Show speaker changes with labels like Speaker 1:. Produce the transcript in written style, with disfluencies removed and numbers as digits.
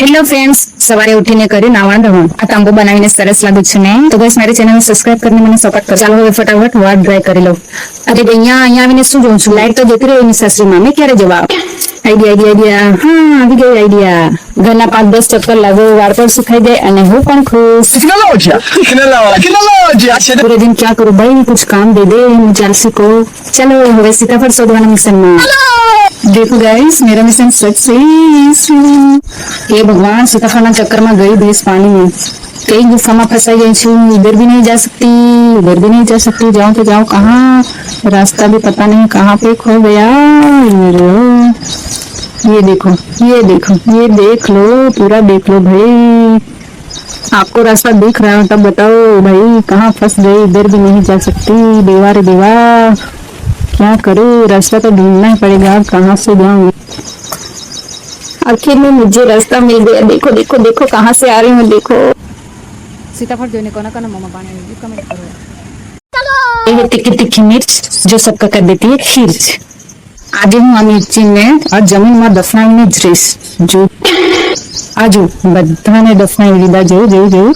Speaker 1: Hello friends, સવારે ઉઠીને કર્યું નાવણ ધોરણ. આ તાંબુ બનાવીને સરસ લાગુ છે ને? તો બસ મારી ચેનલને સબસ્ક્રાઇબ કરીને મને સપોર્ટ કરો. ચાલો હવે ફટાફટ વાત ડ્રાય કરી લઉં. અરે અહીંયા આવીને શું જોઉં છું? લાઈટ તો જતી રહી એની સાસરીમાં. મેં ક્યારે જવાબ આઈડિયા હા આવી ગઈ આઈડિયા. ઘરના 5-10 ચક્કર લાગો, વાળ પણ સુખાઈ જાય અને હું પણ ખુશ. पूरे दिन क्या करूं भाई, कुछ काम दे दे मुझे आलसी को. चलो હવે सीताफल शोधवाना मिशन में. देखो गाइस, मेरा मिशन सक्सेस. हे भगवान, सीताफल ना चक्कर में गई भैंस पानी में. कई गुफा में फंसाई गई छू. इधर भी नहीं जा सकती, उधर भी नहीं जा सकती. जाऊं तो जाऊं कहाँ? रास्ता भी पता नहीं कहाँ पे खो गया. ये देखो, ये देखो, ये देख लो, पूरा देख लो भाई. आपको रास्ता दिख रहा है तब बताओ भाई, कहाँ फंस गई. इधर भी नहीं जा सकती. देवा रे देवा, क्या करूं? रास्ता तो ढूंढना ही पड़ेगा. कहाँ से जाऊं? आखिर में मुझे रास्ता मिल गया. देखो देखो देखो कहाँ से आ रही हूँ. देखो सीताफल જોઈને કોના કોના મોમાં પાણી આવી ગયું કમેન્ટ કરો. ये तीखी तीखी मिर्च जो सबका कर देती है खींच. આજે હું આ મિર્ચીને આ જમીનમાં દફનાવીને જ રહીશ. જો આજુ બધાને દફનાવી દીધા. જેવું જેવું જેવું